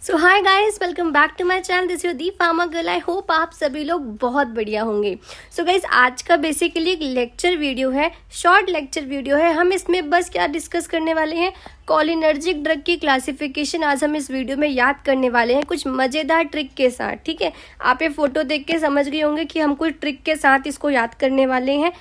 So hi guys, welcome back to my channel. This your the pharma girl. I hope आप सभी लोग बहुत बढ़िया होंगे। सो गाइस, आज का बेसिकली एक लेक्चर वीडियो है, शॉर्ट लेक्चर वीडियो है। हम इसमें बस क्या डिस्कस करने वाले हैं, कॉलिनर्जिक ड्रग की क्लासिफिकेशन आज हम इस वीडियो में याद करने वाले हैं, कुछ मज़ेदार ट्रिक के साथ। ठीक है, आप ये फोटो देख के समझ गए होंगे कि हम कुछ ट्रिक के साथ इसको याद करने वाले हैं।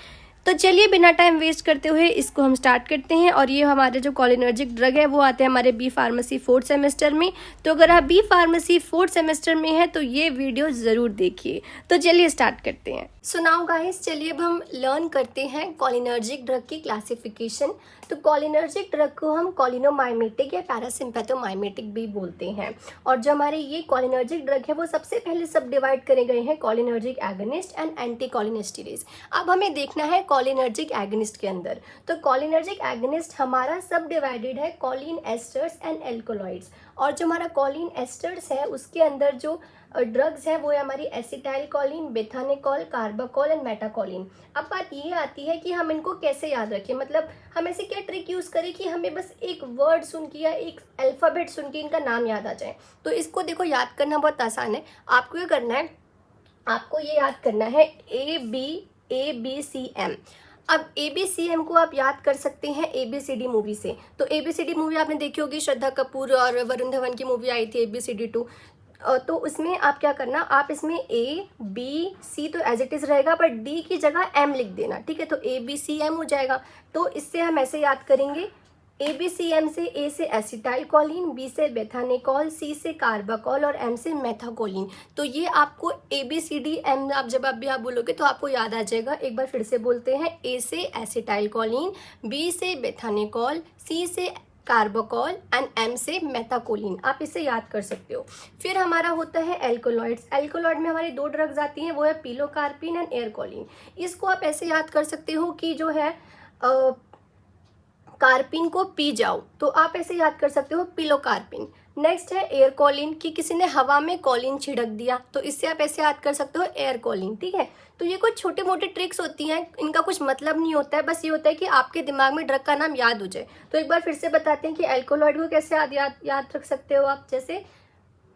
तो चलिए बिना टाइम वेस्ट करते हुए इसको हम स्टार्ट करते हैं। और ये हमारे जो कॉलिनर्जिक ड्रग है वो आते हैं हमारे बी फार्मेसी 4th सेमेस्टर में। तो अगर आप बी फार्मेसी 4th सेमेस्टर में हैं तो ये वीडियो ज़रूर देखिए। तो चलिए स्टार्ट करते हैं। सो नाउ गाइस, चलिए अब हम लर्न करते हैं कॉलिनर्जिक ड्रग की क्लासिफिकेशन। तो कॉलिनर्जिक ड्रग को हम कॉलिनोमाइमेटिक या पैरासिम्पैथोमाइमेटिक भी बोलते हैं। और जो हमारे ये कॉलिनर्जिक ड्रग है वो सबसे पहले सब डिवाइड करे गए हैं कॉलिनर्जिक एगोनिस्ट एंड एंटी कॉलिनेस्टेरेज। अब हमें देखना है कॉलिनर्जिक एगोनिस्ट के अंदर। तो कॉलिनर्जिक एगोनिस्ट हमारा सब डिवाइडेड है कॉलिन एस्टर्स एंड एल्कोलॉइड्स। और जो हमारा कॉलिन एस्टर्स है उसके अंदर जो ड्रग्स है वो है हमारी एसिटाइल कॉलिन, बेथानिकॉल, कार्बाकॉल एंड मेटाकॉलिन। अब बात ये आती है कि हम इनको कैसे याद रखें, मतलब हम ऐसे क्या ट्रिक यूज़ करें कि हमें बस एक वर्ड सुन के या एक अल्फ़ाबेट सुन के इनका नाम याद आ जाए। तो इसको देखो, याद करना बहुत आसान है। आपको क्या करना है, आपको ये याद करना है ABCM। अब ABCM को आप याद कर सकते हैं ABCD मूवी से। तो ABCD मूवी आपने देखी होगी, श्रद्धा कपूर और वरुण धवन की मूवी आई थी ABCD 2। तो उसमें आप क्या करना, आप इसमें ABC तो एज इट इज़ रहेगा, पर D की जगह M लिख देना। ठीक है, तो ABCM हो जाएगा। तो इससे हम ऐसे याद करेंगे, ABCM से A से एसिटाइल कॉलिन, B से बेथानिकॉल, C से कार्बाकॉल और M से मेथाकोलिन। तो ये आपको ABCDM आप जब आप बोलोगे तो आपको याद आ जाएगा। एक बार फिर से बोलते हैं, A से एसिटाइल कॉलिन, B से बेथानिकॉल, C से कार्बाकॉल एंड M से मेथाकोलिन। आप इसे याद कर सकते हो। फिर हमारा होता है एल्कोलॉइड्स। एल्कोलॉइड में हमारी दो ड्रग्स आती हैं, वो है पिलोकार्पिन एंड एयरकॉलिन। इसको आप ऐसे याद कर सकते हो कि जो है कार्पिन को पी जाओ, तो आप ऐसे याद कर सकते हो पिलोकार्पिन। नेक्स्ट है एयर कॉलिन, कि किसी ने हवा में कॉलिन छिड़क दिया, तो इससे आप ऐसे याद कर सकते हो एयर कॉलिन। ठीक है, तो ये कुछ छोटे मोटे ट्रिक्स होती हैं, इनका कुछ मतलब नहीं होता है, बस ये होता है कि आपके दिमाग में ड्रग का नाम याद हो जाए। तो एक बार फिर से बताते हैं कि एल्कोलॉइड को कैसे याद रख सकते हो आप। जैसे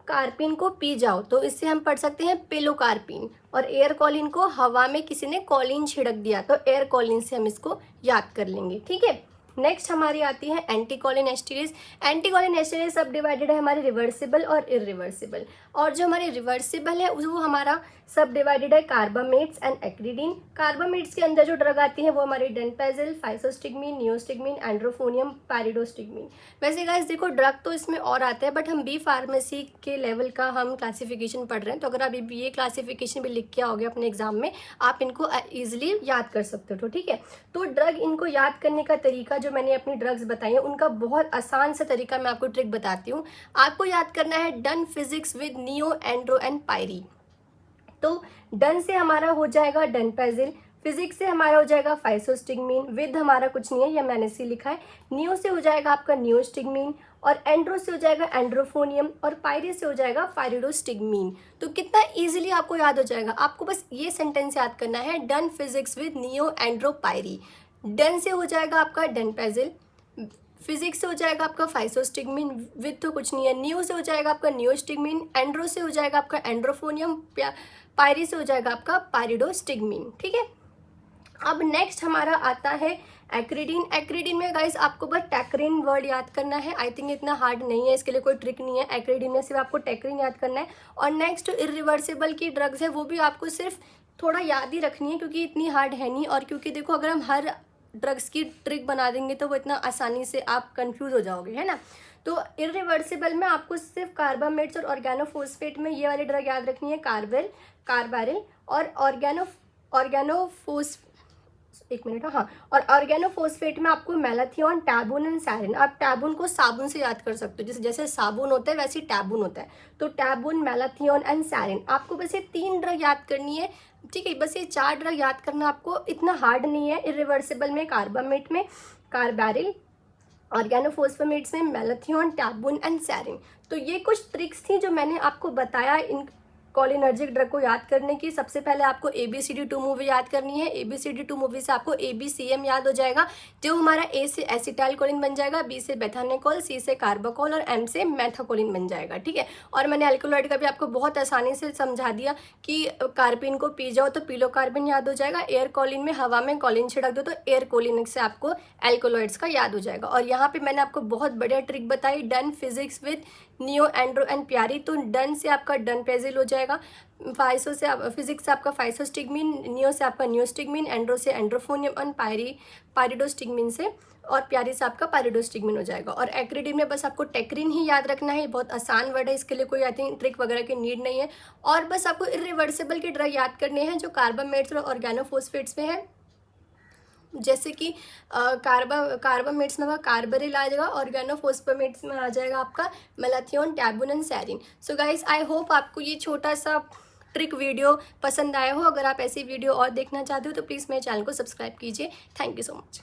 कार्पिन को पी जाओ, तो इससे हम पढ़ सकते हैं पिलोकार्पिन। और एयर कॉलिन को हवा में किसी ने कॉलिन छिड़क दिया, तो एयर कॉलिन से हम इसको याद कर लेंगे। ठीक है, नेक्स्ट हमारी आती है एंटी कॉलिनेस्टेरेज। एंटी कॉलिनेस्टेरेज सब डिवाइडेड है हमारे रिवर्सिबल और इरिवर्सिबल। और जो हमारे रिवर्सिबल है वो हमारा सब डिवाइडेड है कार्बामेट्स एंड एक्रीडीन। कार्बामेट्स के अंदर जो ड्रग आती है वो हमारी डेनपेजिल, फाइसोस्टिग्मीन, नियोस्टिग्मीन, एंड्रोफोनियम, पैरिडोस्टिग्मीन। वैसे गाइस देखो, ड्रग तो इसमें और आता है, बट हम बी फार्मेसी के लेवल का हम क्लासिफिकेशन पढ़ रहे हैं। तो अगर आप ये क्लासिफिकेशन भी लिख के आओगे अपने एग्जाम में, आप इनको ईजिली याद कर सकते हो। ठीक है, तो ड्रग इनको याद करने का तरीका, जो मैंने अपनी ड्रग्स बताई है उनका बहुत आसान सा तरीका मैं आपको ट्रिक बताती हूँ। आपको याद करना है done physics with neo, andro and पायरी। तो डन से हमारा हो जाएगा डेनपेजिल, फिजिक्स से हमारा हो जाएगा फाइसोस्टिग्मीन, विद हमारा कुछ नहीं है, यह मैंने सी लिखा है। नियो से हो जाएगा आपका नियोस्टिग्मीन, और एंड्रो से हो जाएगा एंड्रोफोनियम, और पायरी से हो जाएगा पायरिडोस्टिग्मीन। तो कितना इजीली आपको याद हो जाएगा। आपको बस ये सेंटेंस याद करना है, done physics with neo, andro, पायरी। डन से हो जाएगा आपका डेनपेजिल, फिजिक्स से हो जाएगा आपका फाइसोस्टिग्मीन, विद तो कुछ नहीं है, नियो से हो जाएगा आपका नियोस्टिग्मीन, एंड्रो से हो जाएगा आपका एंड्रोफोनियम, पायरी से हो जाएगा आपका पायरिडोस्टिग्मीन। ठीक है, अब नेक्स्ट हमारा आता है एक्रीडीन। एक्रीडीन में गाइस आपको बस टैक्रिन वर्ड याद करना है। आई थिंक इतना हार्ड नहीं है, इसके लिए कोई ट्रिक नहीं है। एक्रीडीन में सिर्फ आपको टैक्रिन याद करना है। और नेक्स्ट इरिवर्सिबल की ड्रग्स है वो भी आपको सिर्फ थोड़ा याद ही रखनी है, क्योंकि इतनी हार्ड है नहीं। और क्योंकि देखो, अगर हम हर ड्रग्स की ट्रिक बना देंगे तो वो इतना आसानी से आप कंफ्यूज हो जाओगे, है ना। तो इरिवर्सिबल में आपको सिर्फ कार्बामेट्स और ऑर्गेनोफॉस्फेट में ये वाली ड्रग याद रखनी है, कार्बारिल और ऑर्गेनोफोस, एक मिनट, हाँ। और ऑर्गेनोफॉस्फेट में आपको मैलाथियोन, टैबून एंड सैरिन। आप टैबून को साबुन से याद कर सकते हो, जैसे साबुन होता है वैसे ही टैबून होता है। तो टैबून, मैलाथियोन एंड सैरिन, आपको बस ये 3 ड्रग याद करनी है। ठीक है, बस ये 4 ड्रग याद करना, आपको इतना हार्ड नहीं है। इरिवर्सिबल में कार्बामेट में कार्बारिल, ऑर्गेनोफॉस्फेट्स में मैलाथियोन, टैबून एंड सैरिन। तो ये कुछ ट्रिक्स थी जो मैंने आपको बताया इन कोलिनर्जिक ड्रग को याद करने की, सबसे पहले आपको ABCD2 मूवी याद करनी है। ABCD2 मूवी से आपको ABCM याद हो जाएगा, जो हमारा A से एसिटाइल कोलिन बन जाएगा, B से बेथानिकोल, C से कार्बोकोल और M से मेथाकोलिन बन जाएगा, ठीक है। और मैंने एल्कोलॉइड का भी आपको बहुत आसानी से समझा दिया कि कार्बिन को पी जाओ तो पीलो कार्बिन याद हो जाएगा, एयर कोलिन में हवा में कोलिन छिड़क दो तो एयर कोलिन से आपको एल्कोलॉइड्स का याद हो जाएगा। और यहाँ पे मैंने आपको बहुत बढ़िया ट्रिक बताई, done physics with neo, andro and प्यारी। तो डन से आपका डन पेजिल हो जाएगा, फाइसो से फिजिक्स से आपका फाइसोस्टिग्मिन, नियो से आपका नियोस्टिग्मिन, एंड्रो से एंड्रोफोनियम और पायरिडोस्टिग्मिन से, और प्यारी से आपका पायरिडोस्टिग्मिन हो जाएगा। और एक्रिडिन में बस आपको टेक्रिन ही याद रखना है, बहुत आसान वर्ड है, इसके लिए कोई आई थिंक ट्रिक वगैरह की नीड नहीं है। और बस आपको इरिवर्सिबल के ड्रग याद करने हैं जो कार्बामेट्स और ऑर्गेनोफॉस्फेट्स में है, जैसे कि कार्बामेट्स में आपका कार्बरिल आ जाएगा, ऑर्गेनोफॉस्फेट्स में आ जाएगा आपका malathion, tabun and sarin. So guys I hope आपको ये छोटा सा ट्रिक वीडियो पसंद आया हो। अगर आप ऐसी वीडियो और देखना चाहते हो तो प्लीज़ मेरे चैनल को सब्सक्राइब कीजिए। Thank you so much.